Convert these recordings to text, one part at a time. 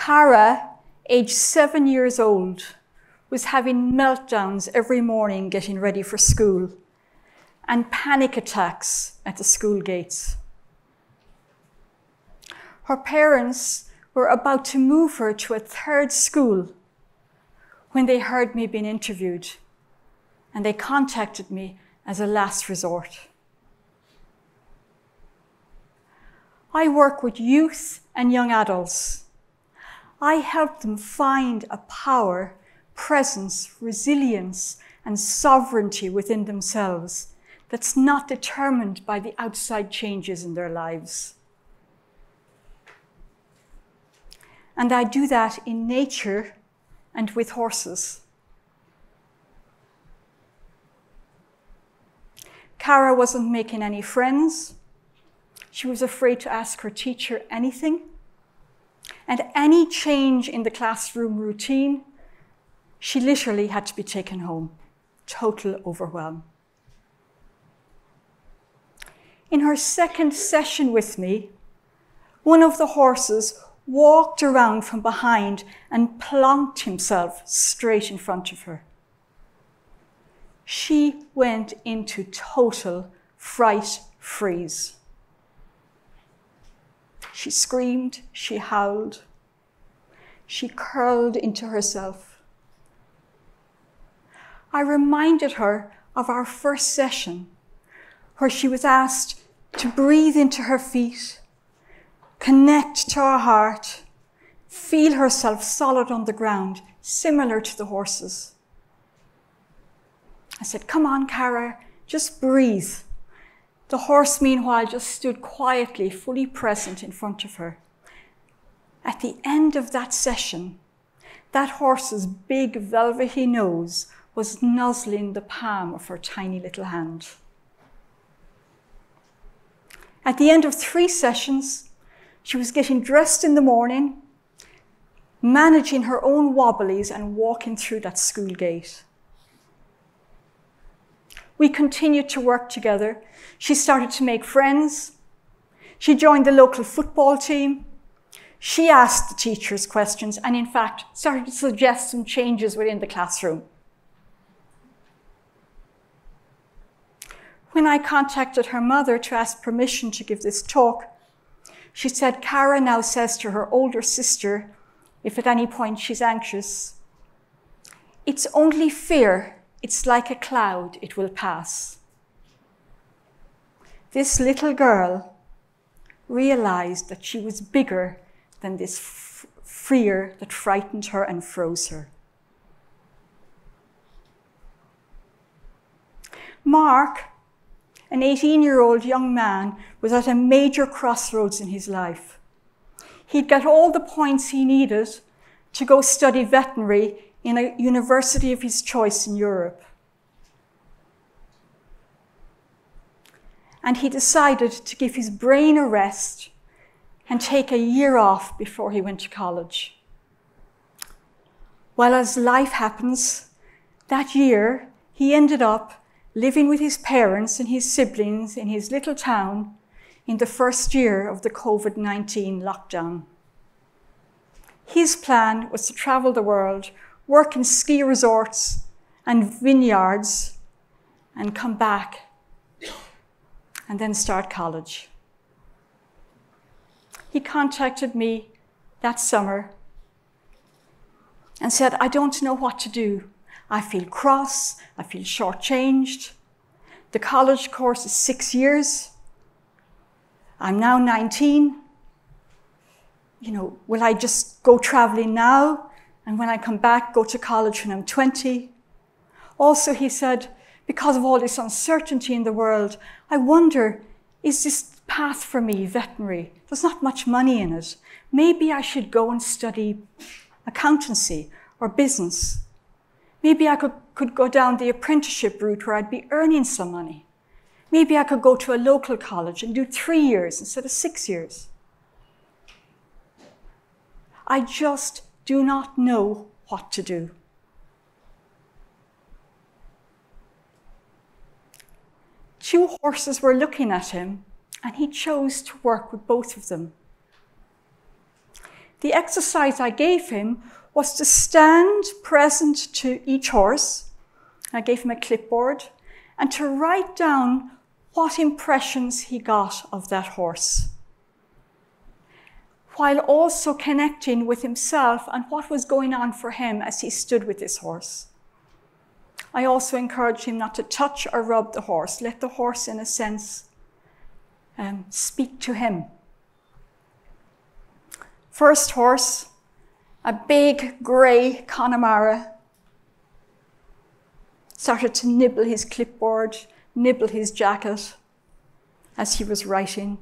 Cara, aged 7 years old, was having meltdowns every morning getting ready for school and panic attacks at the school gates. Her parents were about to move her to a third school when they heard me being interviewed, and they contacted me as a last resort. I work with youth and young adults. I help them find a power, presence, resilience, and sovereignty within themselves that's not determined by the outside changes in their lives. And I do that in nature and with horses. Cara wasn't making any friends. She was afraid to ask her teacher anything. And any change in the classroom routine, she literally had to be taken home. Total overwhelm. In her second session with me, one of the horses walked around from behind and plonked himself straight in front of her. She went into total fright freeze. She screamed, she howled, she curled into herself. I reminded her of our first session, where she was asked to breathe into her feet, connect to her heart, feel herself solid on the ground, similar to the horses. I said, "Come on, Cara, just breathe." The horse, meanwhile, just stood quietly, fully present in front of her. At the end of that session, that horse's big velvety nose was nuzzling the palm of her tiny little hand. At the end of 3 sessions, she was getting dressed in the morning, managing her own wobblies and walking through that school gate. We continued to work together. She started to make friends. She joined the local football team. She asked the teachers questions and, in fact, started to suggest some changes within the classroom. When I contacted her mother to ask permission to give this talk, she said Cara now says to her older sister, if at any point she's anxious, "It's only fear. It's like a cloud, it will pass." This little girl realized that she was bigger than this fear that frightened her and froze her. Mark, an 18-year-old young man, was at a major crossroads in his life. He'd got all the points he needed to go study veterinary in a university of his choice in Europe. And he decided to give his brain a rest and take a year off before he went to college. Well, as life happens, that year he ended up living with his parents and his siblings in his little town in the first year of the COVID-19 lockdown. His plan was to travel the world, work in ski resorts and vineyards, and come back and then start college. He contacted me that summer and said, "I don't know what to do. I feel cross, I feel shortchanged. The college course is 6 years. I'm now 19. Will I just go traveling now? And when I come back, go to college when I'm 20? Also," he said, "because of all this uncertainty in the world, I wonder, is this path for me, veterinary? There's not much money in it. Maybe I should go and study accountancy or business. Maybe I could go down the apprenticeship route where I'd be earning some money. Maybe I could go to a local college and do 3 years instead of 6 years. I just do not know what to do." Two horses were looking at him, and he chose to work with both of them. the exercise I gave him was to stand present to each horse. I gave him a clipboard, and to write down what impressions he got of that horse, while also connecting with himself and what was going on for him as he stood with this horse. I also encouraged him not to touch or rub the horse. Let the horse, in a sense, speak to him. First horse, a big grey Connemara, started to nibble his clipboard, nibble his jacket as he was writing.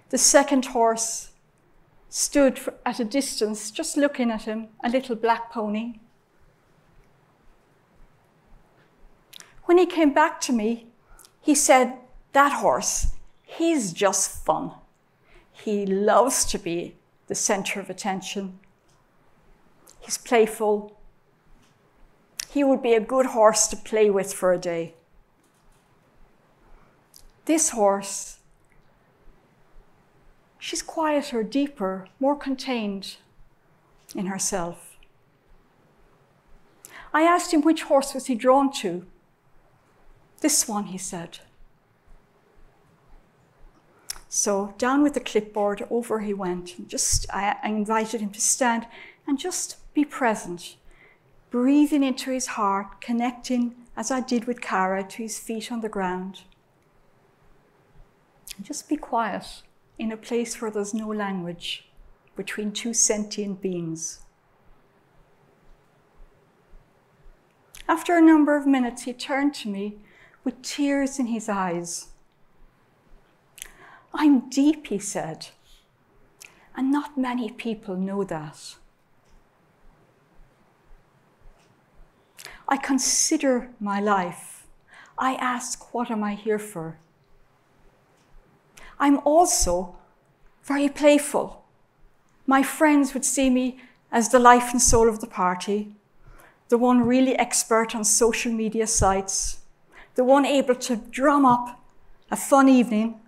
The second horse stood at a distance, just looking at him, a little black pony. When he came back to me, he said, "That horse, he's just fun. He loves to be the center of attention. He's playful. He would be a good horse to play with for a day." This horse, she's quieter, deeper, more contained in herself. I asked him which horse was he drawn to. "This one," he said. So down with the clipboard, over he went. I invited him to stand and just be present, breathing into his heart, connecting, as I did with Cara, to his feet on the ground. And just be quiet in a place where there's no language between two sentient beings. After a number of minutes, he turned to me with tears in his eyes. "I'm deep," he said, "and not many people know that. I consider my life. I ask, what am I here for? I'm also very playful. My friends would see me as the life and soul of the party, the one really expert on social media sites, the one able to drum up a fun evening.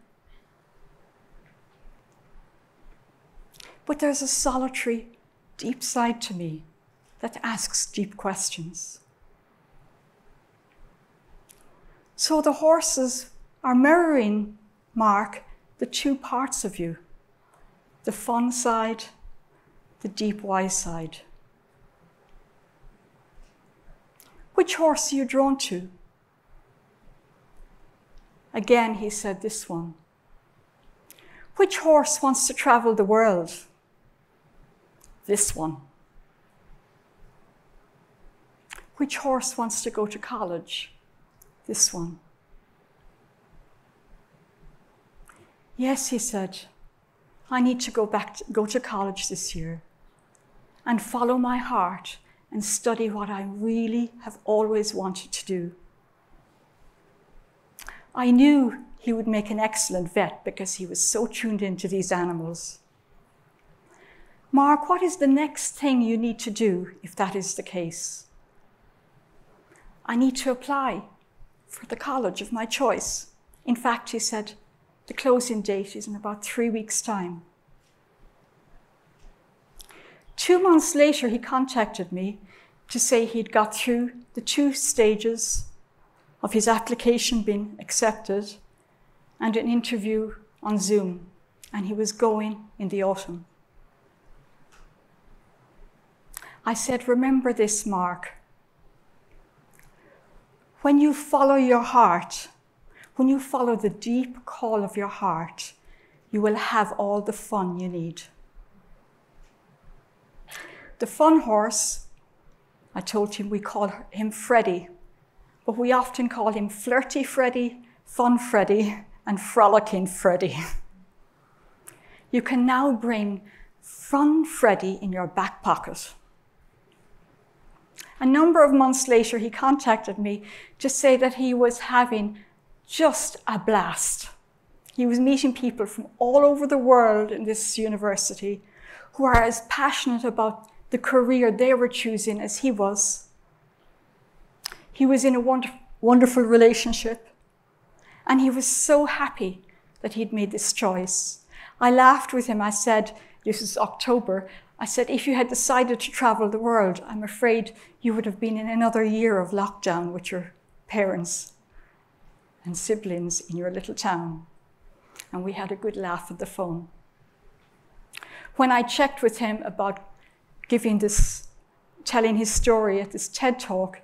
But there's a solitary, deep side to me that asks deep questions." So the horses are mirroring, Mark, the two parts of you, the fun side, the deep wise side. Which horse are you drawn to? Again, he said, "This one." Which horse wants to travel the world? This one. Which horse wants to go to college? This one. "Yes," he said, "I need to go to college this year and follow my heart and study what I really have always wanted to do." I knew he would make an excellent vet because he was so tuned into these animals. "Mark, what is the next thing you need to do if that is the case?" "I need to apply for the college of my choice. In fact," he said, "the closing date is in about 3 weeks' time." 2 months later, he contacted me to say he'd got through the 2 stages of his application being accepted and an interview on Zoom, and he was going in the autumn. I said, "Remember this, Mark. When you follow your heart, when you follow the deep call of your heart, you will have all the fun you need." The fun horse, I told him we call him Freddie, but we often call him Flirty Freddie, Fun Freddie, and Frolicking Freddie. You can now bring Fun Freddie in your back pocket. A number of months later, he contacted me to say that he was having just a blast. He was meeting people from all over the world in this university who are as passionate about the career they were choosing as he was. He was in a wonderful relationship, and he was so happy that he'd made this choice. I laughed with him. I said, this is October, I said, if you had decided to travel the world, I'm afraid you would have been in another year of lockdown with your parents and siblings in your little town. And we had a good laugh at the phone. When I checked with him about telling his story at this TED talk,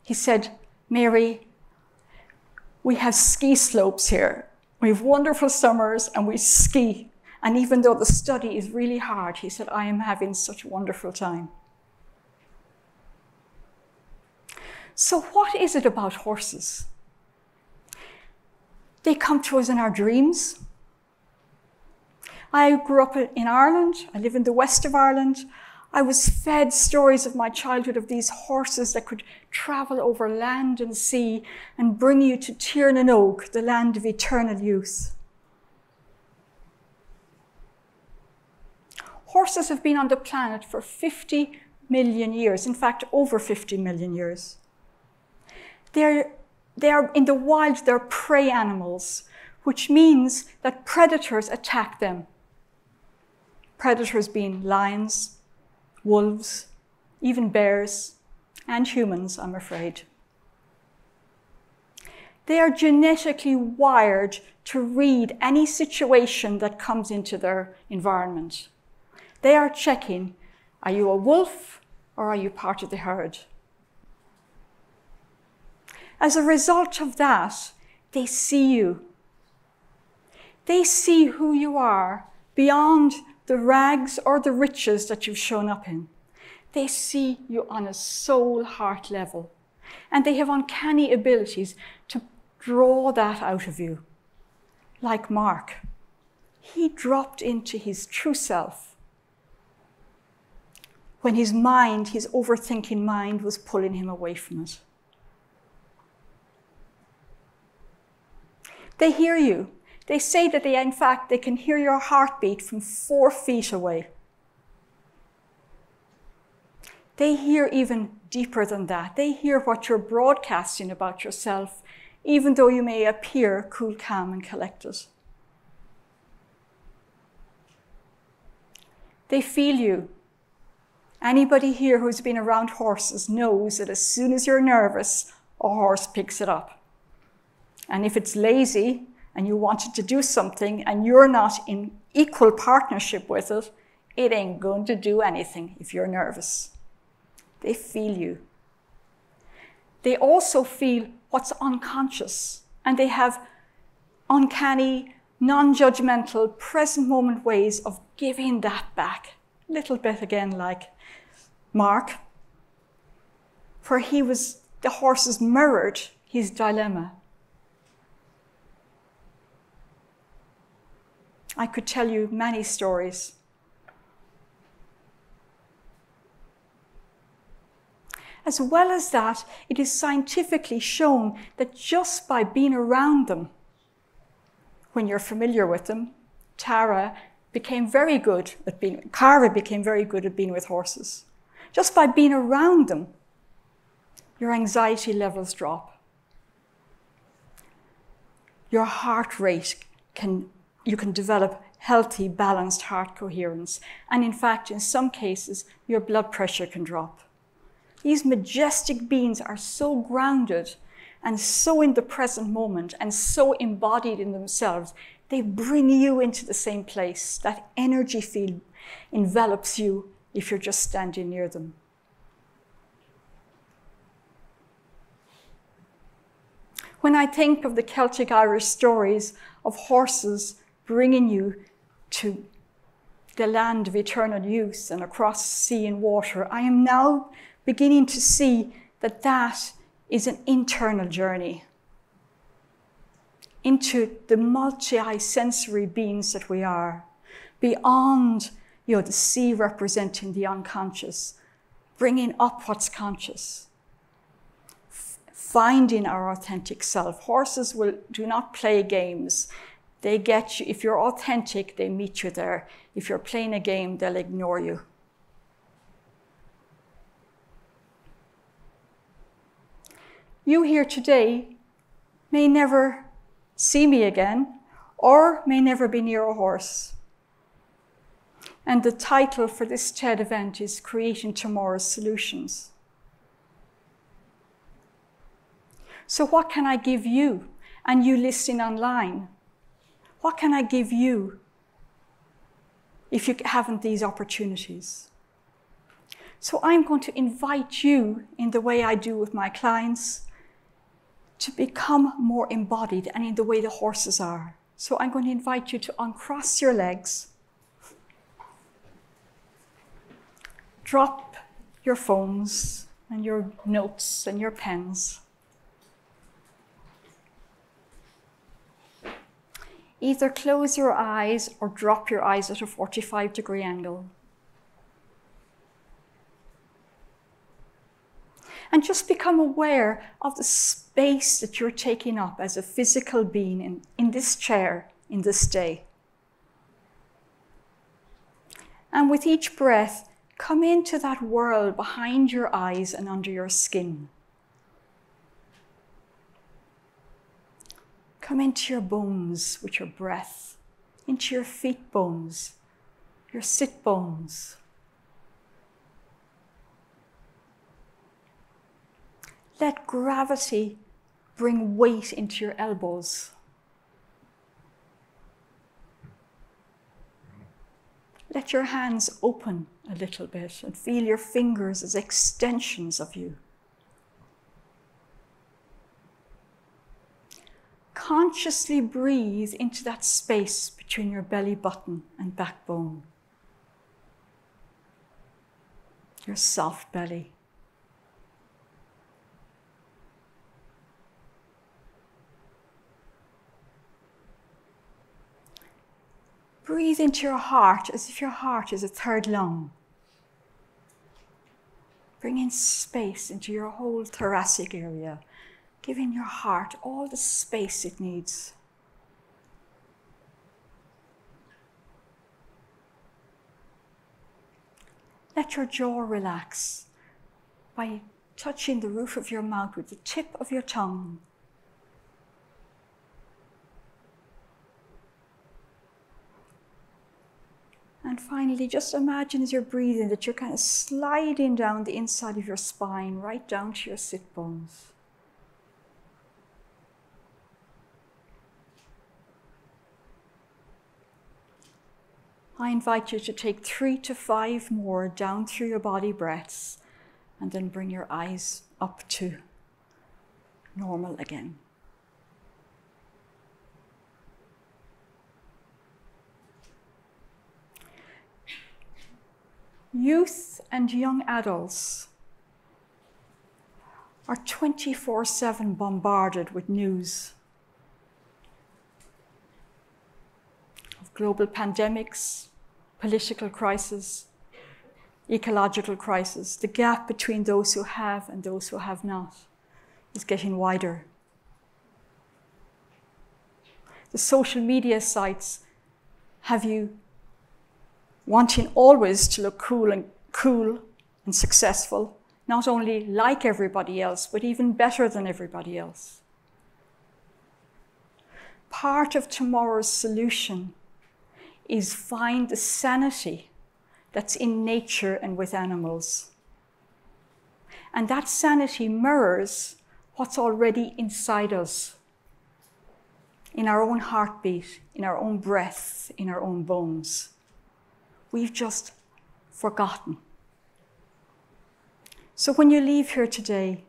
he said, Mary, we have ski slopes here. We have wonderful summers and we ski. And even though the study is really hard, he said, I am having such a wonderful time. So what is it about horses? They come to us in our dreams. I grew up in Ireland. I live in the west of Ireland. I was fed stories of my childhood of these horses that could travel over land and sea and bring you to Tirnanog, the land of eternal youth. Horses have been on the planet for 50 million years, in fact, over 50 million years. They are in the wild, they're prey animals, which means that predators attack them. Predators being lions, wolves, even bears, and humans, I'm afraid. They are genetically wired to read any situation that comes into their environment. They are checking, are you a wolf or are you part of the herd? As a result of that, they see you. They see who you are beyond the rags or the riches that you've shown up in. They see you on a soul-heart level. And they have uncanny abilities to draw that out of you. Like Mark. He dropped into his true self when his mind, his overthinking mind, was pulling him away from it. They hear you. They say that they can hear your heartbeat from 4 feet away. They hear even deeper than that. They hear what you're broadcasting about yourself, even though you may appear cool, calm, and collected. They feel you. Anybody here who's been around horses knows that as soon as you're nervous, a horse picks it up. And if it's lazy and you want it to do something and you're not in equal partnership with it, it ain't going to do anything if you're nervous. They feel you. They also feel what's unconscious, and they have uncanny, non-judgmental, present moment ways of giving that back. A little bit again like Mark, for the horses mirrored his dilemma. I could tell you many stories. As well as that, it is scientifically shown that just by being around them, when you're familiar with them, Cara became very good at being with horses. Just by being around them, your anxiety levels drop. Your heart rate you can develop healthy, balanced heart coherence. And in fact, in some cases, your blood pressure can drop. These majestic beings are so grounded and so in the present moment and so embodied in themselves, they bring you into the same place. That energy field envelops you if you're just standing near them. When I think of the Celtic Irish stories of horses bringing you to the land of eternal youth and across sea and water, I am now beginning to see that that is an internal journey into the multi-sensory beings that we are, beyond the sea representing the unconscious, bringing up what's conscious, finding our authentic self. Horses do not play games. They get you. If you're authentic, they meet you there. If you're playing a game, they'll ignore you. You here today may never see me again, or may never be near a horse. And the title for this TED event is Creating Tomorrow's Solutions. So what can I give you? And you listening online, what can I give you if you haven't these opportunities? So I'm going to invite you, in the way I do with my clients, to become more embodied, and in the way the horses are. So I'm going to invite you to uncross your legs, drop your phones and your notes and your pens. Either close your eyes or drop your eyes at a 45-degree angle. And just become aware of the space that you're taking up as a physical being in this chair, in this day. And with each breath, come into that world behind your eyes and under your skin. Come into your bones with your breath, into your feet bones, your sit bones. Let gravity bring weight into your elbows. Let your hands open a little bit and feel your fingers as extensions of you. Consciously breathe into that space between your belly button and backbone, your soft belly. Breathe into your heart as if your heart is a third lung. Bring in space into your whole thoracic area, giving your heart all the space it needs. Let your jaw relax by touching the roof of your mouth with the tip of your tongue. And finally, just imagine as you're breathing that you're kind of sliding down the inside of your spine, right down to your sit bones. I invite you to take 3 to 5 more down through your body breaths, and then bring your eyes up to normal again. Youth and young adults are 24/7 bombarded with news of global pandemics, political crisis, ecological crisis. The gap between those who have and those who have not is getting wider. The social media sites have you wanting always to look cool and successful, not only like everybody else, but even better than everybody else. Part of tomorrow's solution is find the sanity that's in nature and with animals. And that sanity mirrors what's already inside us, in our own heartbeat, in our own breath, in our own bones. We've just forgotten. So when you leave here today,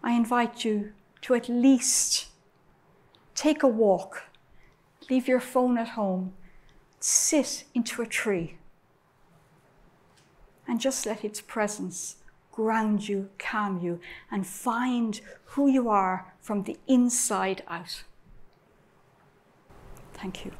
I invite you to at least take a walk, leave your phone at home, sit into a tree, and just let its presence ground you, calm you, and find who you are from the inside out. Thank you.